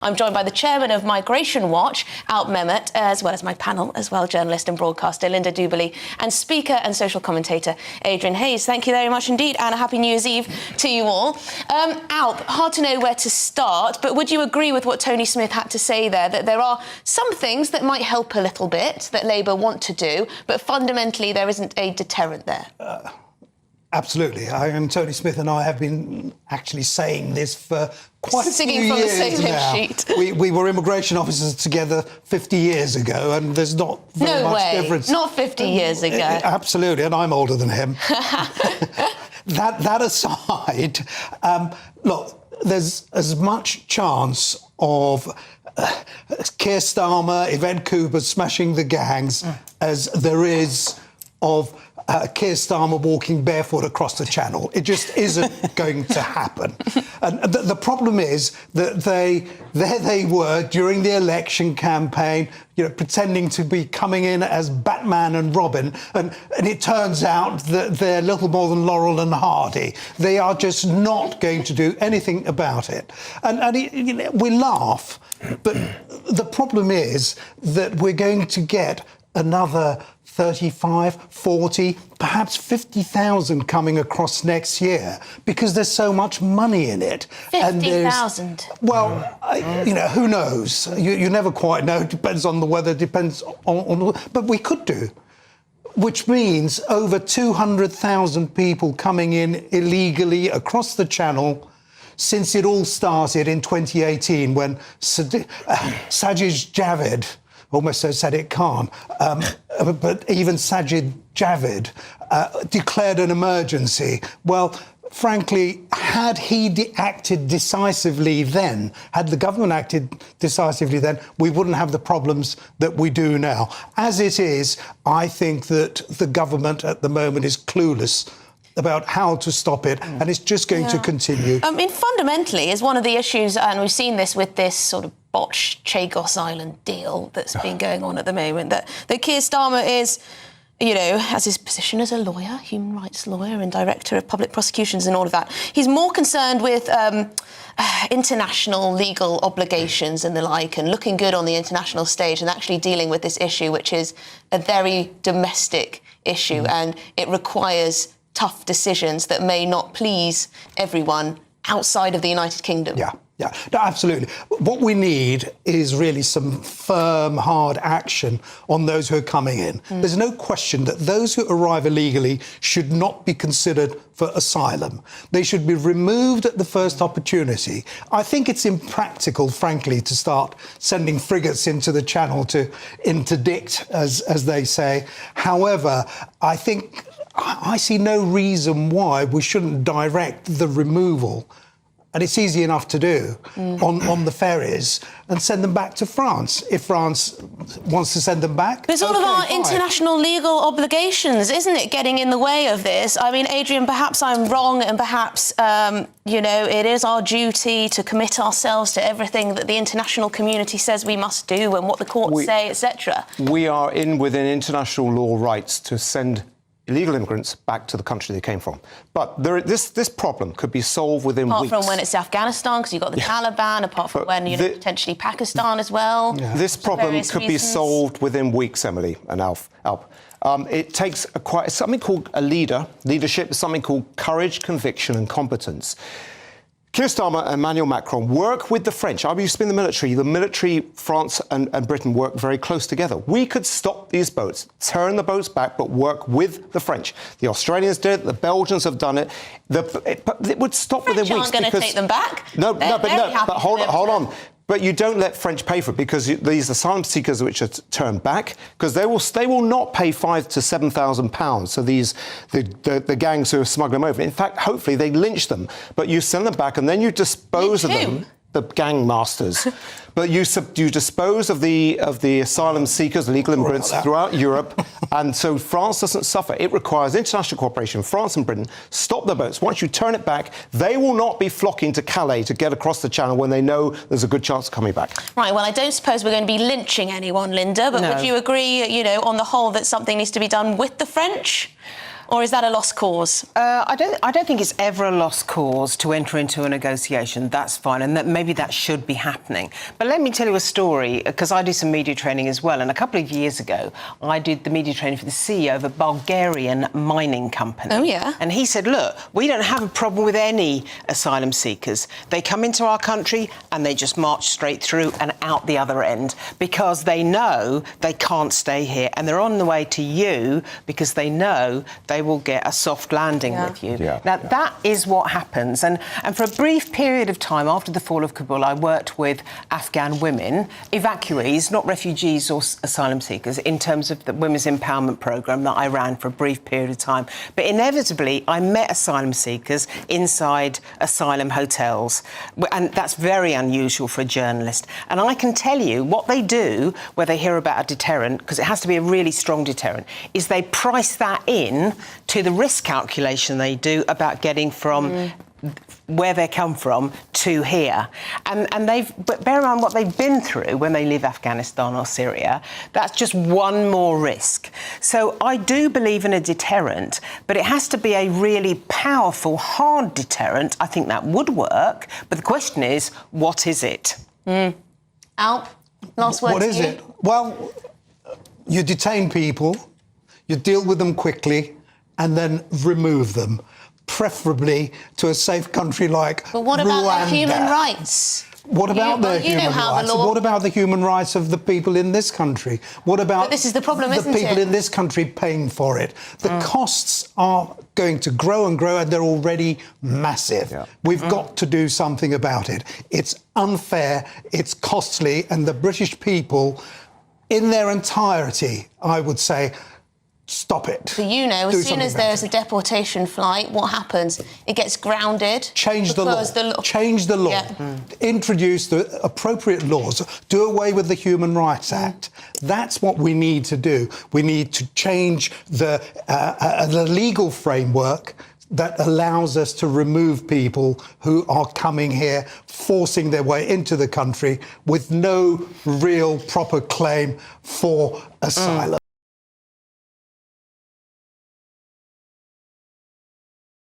I'm joined by the chairman of Migration Watch, Alp Mehmet, as well as my panel, as well, journalist and broadcaster Linda Duberly, and speaker and social commentator Adrian Hayes. Thank you very much indeed, and a happy New Year's Eve to you all. Alp, hard to know where to start, but would you agree with what Tony Smith had to say there, that there are some things that might help a little bit that Labour want to do, but fundamentally there isn't a deterrent there? Absolutely. Tony Smith and I have been actually saying this for quite a few Singing from the years same now. sheet. We were immigration officers together 50 years ago, and there's not very much difference. Not 50 years ago. Absolutely, and I'm older than him. That aside, look, there's as much chance of Keir Starmer, Yvette Cooper smashing the gangs as there is of Keir Starmer walking barefoot across the Channel. It just isn't going to happen. And the problem is that there they were during the election campaign, pretending to be coming in as Batman and Robin, and it turns out that they're little more than Laurel and Hardy. They are just not going to do anything about it. And we laugh, but the problem is that we're going to get another 35, 40, perhaps 50,000 coming across next year because there's so much money in it. 50,000? Well, who knows? You never quite know. It depends on the weather, depends on but we could do. Which means over 200,000 people coming in illegally across the Channel since it all started in 2018 when Sajid Javid, almost so Sadiq Khan, but even Sajid Javid declared an emergency. Well, frankly, had he acted decisively then, had the government acted decisively then, we wouldn't have the problems that we do now. As it is, I think that the government at the moment is clueless about how to stop it, and it's just going to continue. I mean, fundamentally, is one of the issues, and we've seen this with this sort of botched Chagos Island deal that's been going on at the moment, that Keir Starmer is, has his position as a lawyer, human rights lawyer and director of public prosecutions and all of that. He's more concerned with international legal obligations and the like, and looking good on the international stage and actually dealing with this issue, which is a very domestic issue, and it requires tough decisions that may not please everyone outside of the United Kingdom. Yeah, no, absolutely. What we need is really some firm, hard action on those who are coming in. There's no question that those who arrive illegally should not be considered for asylum. They should be removed at the first opportunity. I think it's impractical, frankly, to start sending frigates into the Channel to interdict, as they say. However, I see no reason why we shouldn't direct the removal, and it's easy enough to do, on the ferries and send them back to France. If France wants to send them back, there's all of our international legal obligations, isn't it, getting in the way of this? I mean, Adrian, perhaps I'm wrong, and perhaps, it is our duty to commit ourselves to everything that the international community says we must do and what the courts say, etc. We are within international law rights to send illegal immigrants back to the country they came from. But this problem could be solved within weeks. Apart from when it's Afghanistan, because you've got the Taliban, apart from when, potentially Pakistan as well. Yeah. This problem could be solved within weeks, Emily and Alp. It takes something called leadership, something called courage, conviction and competence. Keir Starmer and Emmanuel Macron work with the French. I used to be in the military. The military, France and Britain work very close together. We could stop these boats, turn the boats back, but work with the French. The Australians did it. The Belgians have done it. It would stop within weeks. French aren't going to take them back. But hold on. But you don't let French pay for it, because these asylum seekers which are turned back, because they will not pay £5,000 to £7,000. So the gangs who are smuggling them over. In fact, hopefully they lynch them. But you send them back and then you dispose of them. The gang masters. But you dispose of the asylum seekers, legal immigrants throughout Europe, and so France doesn't suffer. It requires international cooperation. France and Britain stop the boats. Once you turn it back, they will not be flocking to Calais to get across the Channel when they know there's a good chance of coming back. Right, well, I don't suppose we're going to be lynching anyone, Linda, but would you agree, on the whole, that something needs to be done with the French? or is that a lost cause? I don't think it's ever a lost cause to enter into a negotiation. That's fine, and maybe that should be happening. But let me tell you a story, because I do some media training as well. And a couple of years ago, I did the media training for the CEO of a Bulgarian mining company. Oh, yeah. And he said, look, we don't have a problem with any asylum seekers. They come into our country and they just march straight through and out the other end, because they know they can't stay here, and they're on the way to you because they know they will get a soft landing with you. Now, that is what happens. And for a brief period of time after the fall of Kabul, I worked with Afghan women, evacuees, not refugees or asylum seekers, in terms of the Women's Empowerment Programme that I ran for a brief period of time. But inevitably, I met asylum seekers inside asylum hotels, and that's very unusual for a journalist. And I can tell you what they do where they hear about a deterrent, because it has to be a really strong deterrent, is they price that in to the risk calculation they do about getting from where they come from to here. But bear in mind what they've been through when they leave Afghanistan or Syria. That's just one more risk. So I do believe in a deterrent, but it has to be a really powerful, hard deterrent. I think that would work. But the question is, what is it? Alp, last word. What is it? Well, you detain people, you deal with them quickly, and then remove them, preferably to a safe country like Rwanda. But what about their human rights? What about their human rights? What about the human rights of the people in this country? What about but this is the problem, the people in this country paying for it? The costs are going to grow and grow, and they're already massive. We've got to do something about it. It's unfair, it's costly, and the British people, in their entirety, I would say, stop it. So you know, as soon as there's a deportation flight, what happens? It gets grounded. Change the law. Change the law. Introduce the appropriate laws. Do away with the Human Rights Act. That's what we need to do. We need to change the legal framework that allows us to remove people who are coming here, forcing their way into the country with no real proper claim for asylum.